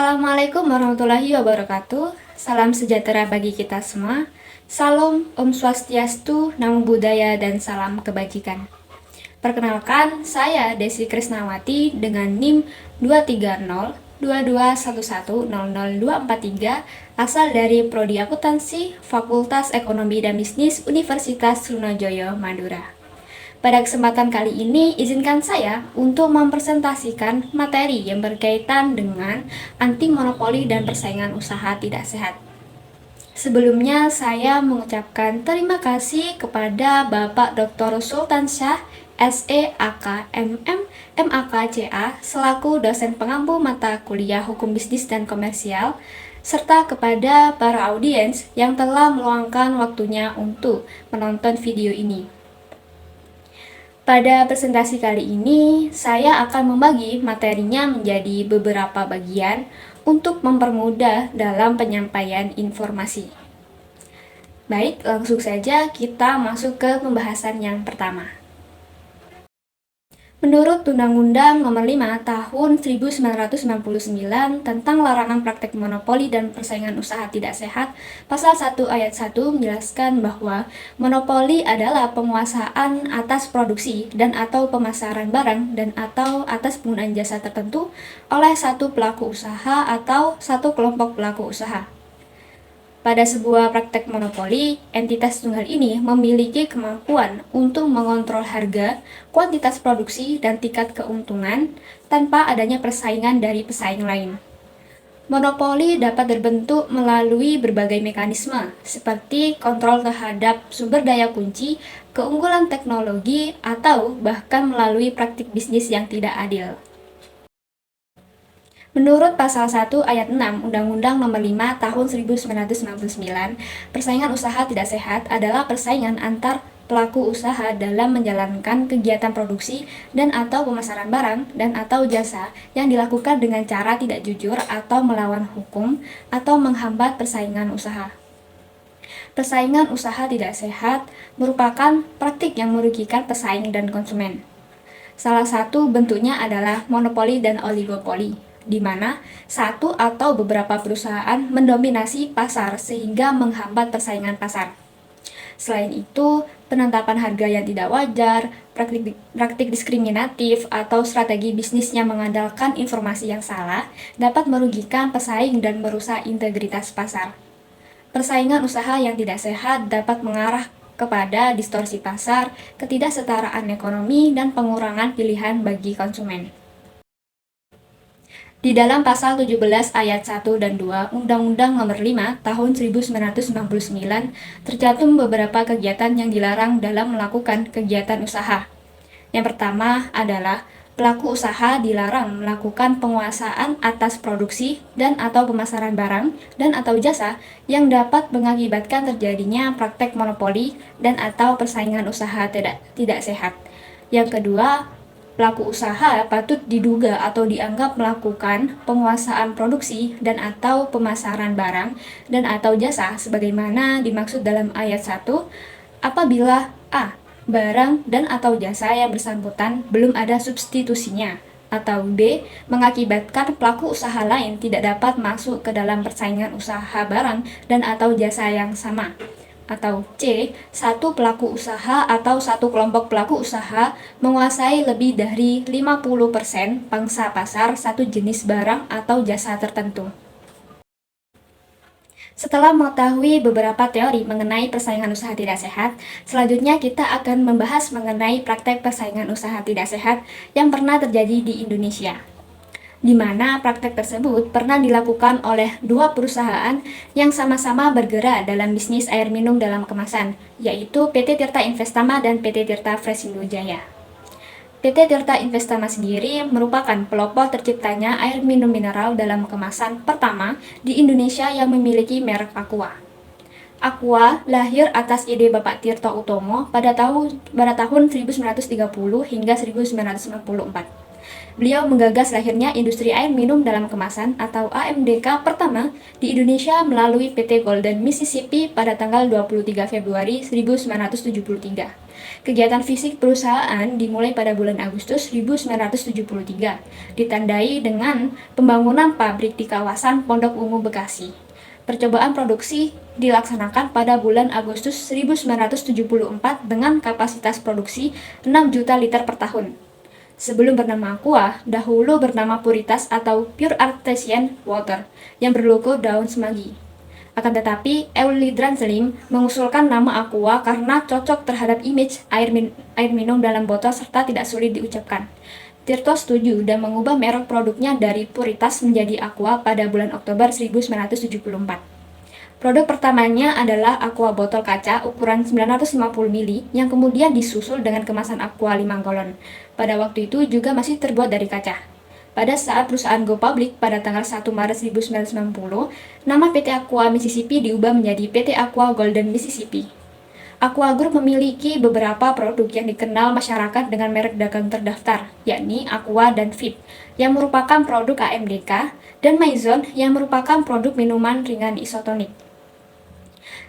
Assalamualaikum warahmatullahi wabarakatuh. Salam sejahtera bagi kita semua. Salam Om Swastiastu, Namo Buddhaya, dan salam kebajikan. Perkenalkan, saya Desi Krisnawati dengan NIM 2302211000243 asal dari Prodi Akuntansi Fakultas Ekonomi dan Bisnis Universitas Trunojoyo, Madura. Pada kesempatan kali ini, izinkan saya untuk mempresentasikan materi yang berkaitan dengan anti monopoli dan persaingan usaha tidak sehat. Sebelumnya, saya mengucapkan terima kasih kepada Bapak Dr. Sultan Syah, SE/AK MM, MAK/CA, selaku dosen pengampu mata kuliah Hukum Bisnis dan Komersial, serta kepada para audiens yang telah meluangkan waktunya untuk menonton video ini. Pada presentasi kali ini, saya akan membagi materinya menjadi beberapa bagian untuk mempermudah dalam penyampaian informasi. Baik, langsung saja kita masuk ke pembahasan yang pertama. Menurut Undang-Undang Nomor 5 Tahun 1999 tentang Larangan Praktek Monopoli dan Persaingan Usaha Tidak Sehat, Pasal 1 Ayat 1 menjelaskan bahwa monopoli adalah penguasaan atas produksi dan atau pemasaran barang dan atau atas penggunaan jasa tertentu oleh satu pelaku usaha atau satu kelompok pelaku usaha. Pada sebuah praktek monopoli, entitas tunggal ini memiliki kemampuan untuk mengontrol harga, kuantitas produksi, dan tingkat keuntungan tanpa adanya persaingan dari pesaing lain. Monopoli dapat terbentuk melalui berbagai mekanisme, seperti kontrol terhadap sumber daya kunci, keunggulan teknologi, atau bahkan melalui praktik bisnis yang tidak adil. Menurut Pasal 1 Ayat 6 Undang-Undang Nomor 5 Tahun 1999, persaingan usaha tidak sehat adalah persaingan antar pelaku usaha dalam menjalankan kegiatan produksi dan atau pemasaran barang dan atau jasa yang dilakukan dengan cara tidak jujur atau melawan hukum atau menghambat persaingan usaha. Persaingan usaha tidak sehat merupakan praktik yang merugikan pesaing dan konsumen. Salah satu bentuknya adalah monopoli dan oligopoli, di mana satu atau beberapa perusahaan mendominasi pasar sehingga menghambat persaingan pasar. Selain itu, penetapan harga yang tidak wajar, praktik diskriminatif, atau strategi bisnis yang mengandalkan informasi yang salah dapat merugikan pesaing dan merusak integritas pasar. Persaingan usaha yang tidak sehat dapat mengarah kepada distorsi pasar, ketidaksetaraan ekonomi, dan pengurangan pilihan bagi konsumen. Di dalam Pasal 17 Ayat 1 dan 2 Undang-Undang Nomor 5 Tahun 1999 tercantum beberapa kegiatan yang dilarang dalam melakukan kegiatan usaha. Yang pertama adalah pelaku usaha dilarang melakukan penguasaan atas produksi dan atau pemasaran barang dan atau jasa yang dapat mengakibatkan terjadinya praktek monopoli dan atau persaingan usaha tidak sehat. Yang kedua, pelaku usaha patut diduga atau dianggap melakukan penguasaan produksi dan atau pemasaran barang dan atau jasa sebagaimana dimaksud dalam ayat 1 apabila a. barang dan atau jasa yang bersangkutan belum ada substitusinya, atau b. mengakibatkan pelaku usaha lain tidak dapat masuk ke dalam persaingan usaha barang dan atau jasa yang sama, atau C. Satu pelaku usaha atau satu kelompok pelaku usaha menguasai lebih dari 50% pangsa pasar satu jenis barang atau jasa tertentu. Setelah mengetahui beberapa teori mengenai persaingan usaha tidak sehat, selanjutnya kita akan membahas mengenai praktek persaingan usaha tidak sehat yang pernah terjadi di Indonesia, di mana praktek tersebut pernah dilakukan oleh dua perusahaan yang sama-sama bergerak dalam bisnis air minum dalam kemasan, yaitu PT Tirta Investama dan PT Tirta Fresindo Jaya. PT Tirta Investama sendiri merupakan pelopor terciptanya air minum mineral dalam kemasan pertama di Indonesia yang memiliki merek Aqua. Aqua lahir atas ide Bapak Tirto Utomo pada tahun 1930 hingga 1994. Beliau menggagas lahirnya industri air minum dalam kemasan atau AMDK pertama di Indonesia melalui PT Golden Mississippi pada tanggal 23 Februari 1973. Kegiatan fisik perusahaan dimulai pada bulan Agustus 1973, ditandai dengan pembangunan pabrik di kawasan Pondok Ungu, Bekasi. Percobaan produksi dilaksanakan pada bulan Agustus 1974 dengan kapasitas produksi 6 juta liter per tahun. Sebelum bernama Aqua, dahulu bernama Puritas atau Pure Artesian Water yang berlogo daun semanggi. Akan tetapi, Euli Dranslim mengusulkan nama Aqua karena cocok terhadap image air minum dalam botol serta tidak sulit diucapkan. Tirto setuju dan mengubah merek produknya dari Puritas menjadi Aqua pada bulan Oktober 1974. Produk pertamanya adalah Aqua botol kaca ukuran 950 ml yang kemudian disusul dengan kemasan Aqua 5 galon. Pada waktu itu juga masih terbuat dari kaca. Pada saat perusahaan go public pada tanggal 1 Maret 1990, nama PT Aqua Mississippi diubah menjadi PT Aqua Golden Mississippi. Aqua Group memiliki beberapa produk yang dikenal masyarakat dengan merek dagang terdaftar, yakni Aqua dan Vip, yang merupakan produk AMDK, dan Maison yang merupakan produk minuman ringan isotonik.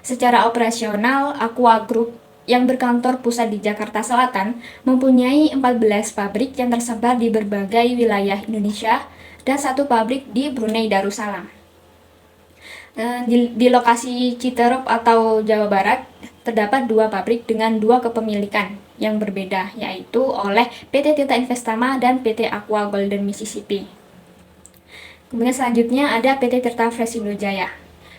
Secara operasional, Aqua Group yang berkantor pusat di Jakarta Selatan mempunyai 14 pabrik yang tersebar di berbagai wilayah Indonesia dan 1 pabrik di Brunei Darussalam. Di lokasi Citerep atau Jawa Barat terdapat 2 pabrik dengan 2 kepemilikan yang berbeda, yaitu oleh PT Tirta Investama dan PT Aqua Golden Mississippi. Kemudian selanjutnya ada PT Tirta Fresindo Jaya.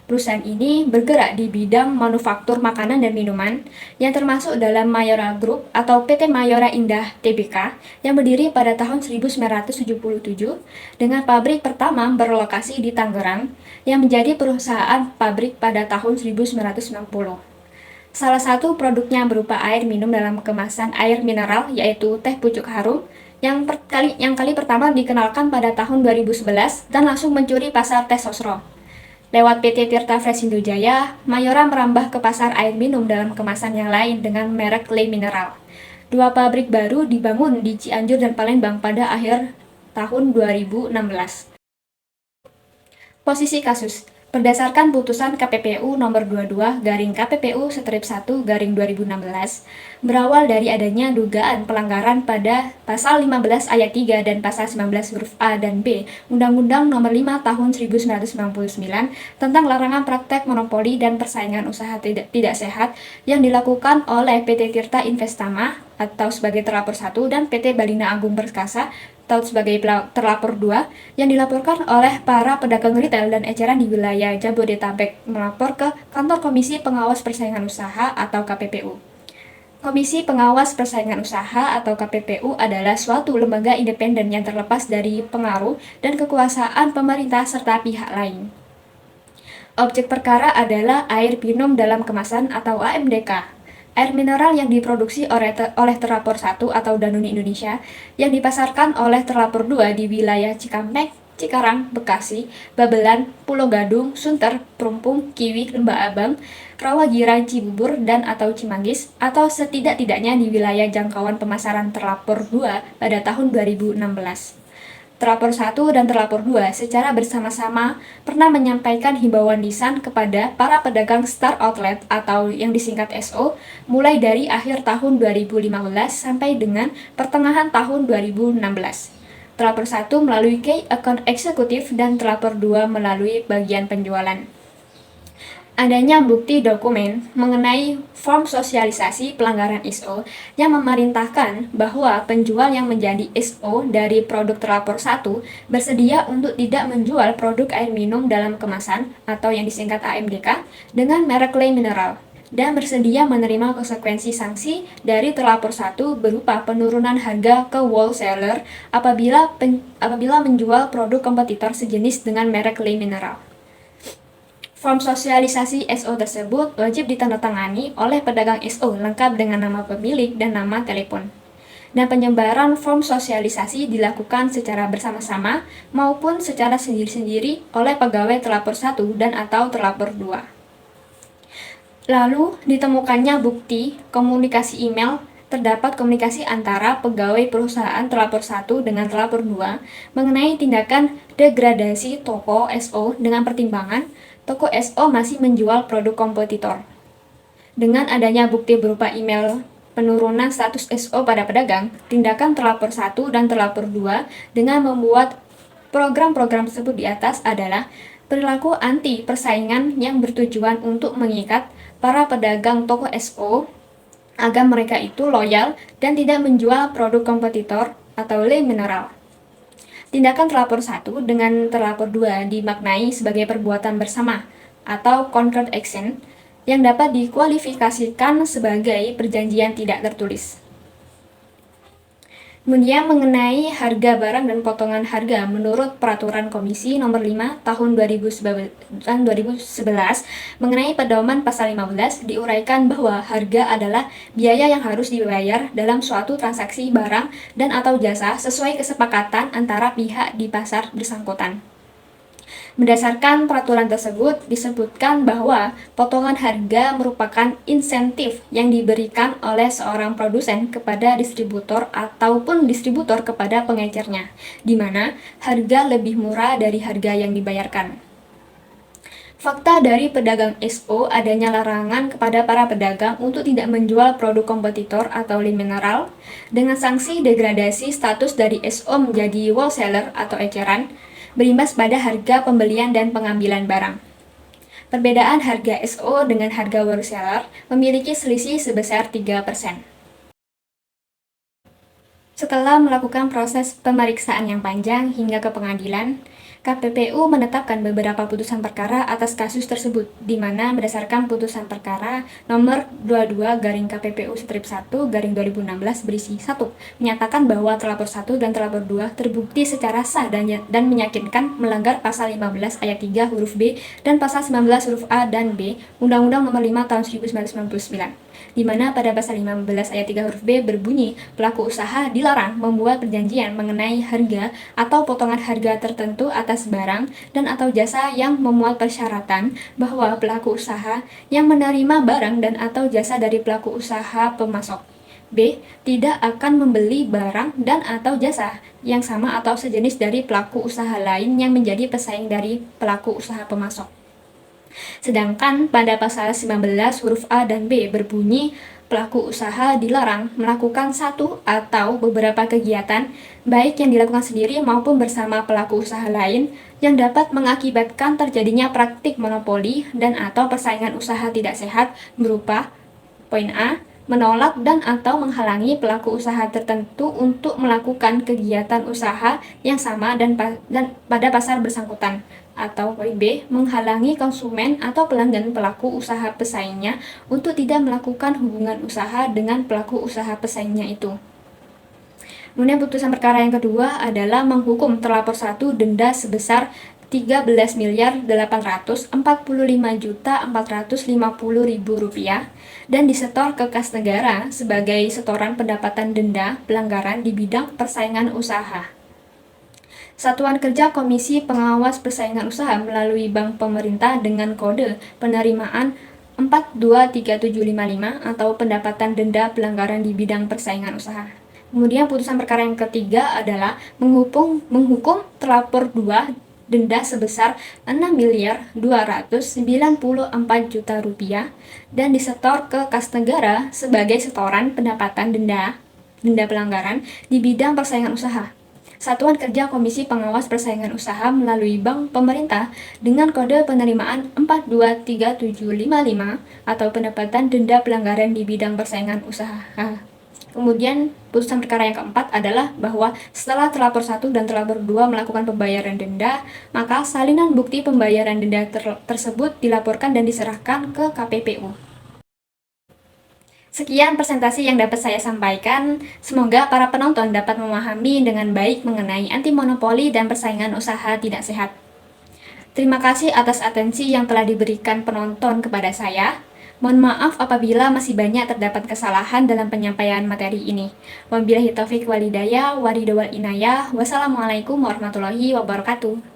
Perusahaan ini bergerak di bidang manufaktur makanan dan minuman yang termasuk dalam Mayora Group atau PT Mayora Indah Tbk yang berdiri pada tahun 1977 dengan pabrik pertama berlokasi di Tangerang yang menjadi perusahaan pabrik pada tahun 1990. Salah satu produknya berupa air minum dalam kemasan air mineral yaitu teh pucuk harum yang kali pertama dikenalkan pada tahun 2011 dan langsung mencuri pasar teh sosro. Lewat PT Tirta Fresindo Jaya, Mayora merambah ke pasar air minum dalam kemasan yang lain dengan merek Le Mineral. 2 pabrik baru dibangun di Cianjur dan Palembang pada akhir tahun 2016. Posisi kasus. Berdasarkan putusan KPPU nomor 22/KPPU/1/2016, berawal dari adanya dugaan pelanggaran pada pasal 15 ayat 3 dan pasal 19 huruf A dan B Undang-Undang nomor 5 tahun 1999 tentang larangan praktek monopoli dan persaingan usaha tidak sehat yang dilakukan oleh PT Tirta Investama atau sebagai terlapor 1 dan PT Balina Agung Perkasa atau sebagai terlapor 2 yang dilaporkan oleh para pedagang retail dan eceran di wilayah Jabodetabek melapor ke Kantor Komisi Pengawas Persaingan Usaha atau KPPU. Komisi Pengawas Persaingan Usaha atau KPPU adalah suatu lembaga independen yang terlepas dari pengaruh dan kekuasaan pemerintah serta pihak lain. Objek perkara adalah air minum dalam kemasan atau AMDK. Air mineral yang diproduksi oleh terlapor 1 atau Danone Indonesia yang dipasarkan oleh terlapor 2 di wilayah Cikampek, Cikarang, Bekasi, Babelan, Pulau Gadung, Sunter, Perumpung, Kiwi, Lembah Abang, Rawagiran, Cibubur, dan atau Cimanggis atau setidak-tidaknya di wilayah jangkauan pemasaran terlapor 2 pada tahun 2016. Terlapor 1 dan terlapor 2 secara bersama-sama pernah menyampaikan himbauan lisan kepada para pedagang Star Outlet atau yang disingkat SO mulai dari akhir tahun 2015 sampai dengan pertengahan tahun 2016. Terlapor 1 melalui Key Account Eksekutif dan terlapor 2 melalui bagian penjualan. Adanya bukti dokumen mengenai form sosialisasi pelanggaran SO yang memerintahkan bahwa penjual yang menjadi SO dari produk terlapor 1 bersedia untuk tidak menjual produk air minum dalam kemasan atau yang disingkat AMDK dengan merek Le Mineral dan bersedia menerima konsekuensi sanksi dari terlapor 1 berupa penurunan harga ke wholesaler apabila menjual produk kompetitor sejenis dengan merek Le Mineral. Form sosialisasi SO tersebut wajib ditandatangani oleh pedagang SO lengkap dengan nama pemilik dan nama telepon. Dan penyebaran form sosialisasi dilakukan secara bersama-sama maupun secara sendiri-sendiri oleh pegawai terlapor 1 dan atau terlapor 2. Lalu ditemukannya bukti komunikasi email terdapat komunikasi antara pegawai perusahaan terlapor 1 dengan terlapor 2 mengenai tindakan degradasi toko SO dengan pertimbangan toko SO masih menjual produk kompetitor. Dengan adanya bukti berupa email penurunan status SO pada pedagang, tindakan terlapor 1 dan terlapor 2 dengan membuat program-program tersebut di atas adalah perilaku anti persaingan yang bertujuan untuk mengikat para pedagang toko SO agar mereka itu loyal dan tidak menjual produk kompetitor atau le mineral. Tindakan terlapor 1 dengan terlapor 2 dimaknai sebagai perbuatan bersama atau concurrent action yang dapat dikualifikasikan sebagai perjanjian tidak tertulis. Kemudian mengenai harga barang dan potongan harga menurut Peraturan Komisi Nomor 5 Tahun 2011 mengenai pedoman pasal 15 diuraikan bahwa harga adalah biaya yang harus dibayar dalam suatu transaksi barang dan atau jasa sesuai kesepakatan antara pihak di pasar bersangkutan. Berdasarkan peraturan tersebut, disebutkan bahwa potongan harga merupakan insentif yang diberikan oleh seorang produsen kepada distributor ataupun distributor kepada pengecernya, di mana harga lebih murah dari harga yang dibayarkan. Fakta dari pedagang SO adanya larangan kepada para pedagang untuk tidak menjual produk kompetitor atau le mineral dengan sanksi degradasi status dari SO menjadi wholesaler atau eceran, berimbas pada harga pembelian dan pengambilan barang. Perbedaan harga SO dengan harga wholesaler memiliki selisih sebesar 3%. Setelah melakukan proses pemeriksaan yang panjang hingga ke pengadilan, KPPU menetapkan beberapa putusan perkara atas kasus tersebut, di mana berdasarkan putusan perkara nomor 22/KPPU-1/2016 berisi 1. Menyatakan bahwa terlapor 1 dan terlapor 2 terbukti secara sah dan meyakinkan melanggar pasal 15 ayat 3 huruf B dan pasal 19 huruf A dan B Undang-Undang Nomor 5 Tahun 1999. Di mana pada pasal 15 ayat 3 huruf B berbunyi pelaku usaha dilarang membuat perjanjian mengenai harga atau potongan harga tertentu atas barang dan atau jasa yang memuat persyaratan bahwa pelaku usaha yang menerima barang dan atau jasa dari pelaku usaha pemasok B. Tidak akan membeli barang dan atau jasa yang sama atau sejenis dari pelaku usaha lain yang menjadi pesaing dari pelaku usaha pemasok. Sedangkan pada pasal 19 huruf A dan B berbunyi pelaku usaha dilarang melakukan satu atau beberapa kegiatan baik yang dilakukan sendiri maupun bersama pelaku usaha lain yang dapat mengakibatkan terjadinya praktik monopoli dan atau persaingan usaha tidak sehat berupa poin A, menolak dan atau menghalangi pelaku usaha tertentu untuk melakukan kegiatan usaha yang sama dan pada pasar bersangkutan, atau poin B, menghalangi konsumen atau pelanggan pelaku usaha pesaingnya untuk tidak melakukan hubungan usaha dengan pelaku usaha pesaingnya itu. Kemudian putusan perkara yang kedua adalah menghukum terlapor 1 denda sebesar Rp13.845.450.000 dan disetor ke kas negara sebagai setoran pendapatan denda pelanggaran di bidang persaingan usaha. Satuan Kerja Komisi Pengawas Persaingan Usaha melalui Bank Pemerintah dengan kode penerimaan 423755 atau pendapatan denda pelanggaran di bidang persaingan usaha. Kemudian putusan perkara yang ketiga adalah menghukum terlapor 2 denda sebesar Rp6.294.000.000 dan disetor ke kas negara sebagai setoran pendapatan denda pelanggaran di bidang persaingan usaha. Satuan Kerja Komisi Pengawas Persaingan Usaha melalui Bank Pemerintah dengan kode penerimaan 423755 atau pendapatan denda pelanggaran di bidang persaingan usaha. Kemudian putusan perkara yang keempat adalah bahwa setelah terlapor 1 dan terlapor 2 melakukan pembayaran denda, maka salinan bukti pembayaran denda tersebut dilaporkan dan diserahkan ke KPPU. Sekian presentasi yang dapat saya sampaikan. Semoga para penonton dapat memahami dengan baik mengenai anti monopoli dan persaingan usaha tidak sehat. Terima kasih atas atensi yang telah diberikan penonton kepada saya. Mohon maaf apabila masih banyak terdapat kesalahan dalam penyampaian materi ini. Wabillahi taufiq walhidayah, waridho wal inayah. Wassalamualaikum warahmatullahi wabarakatuh.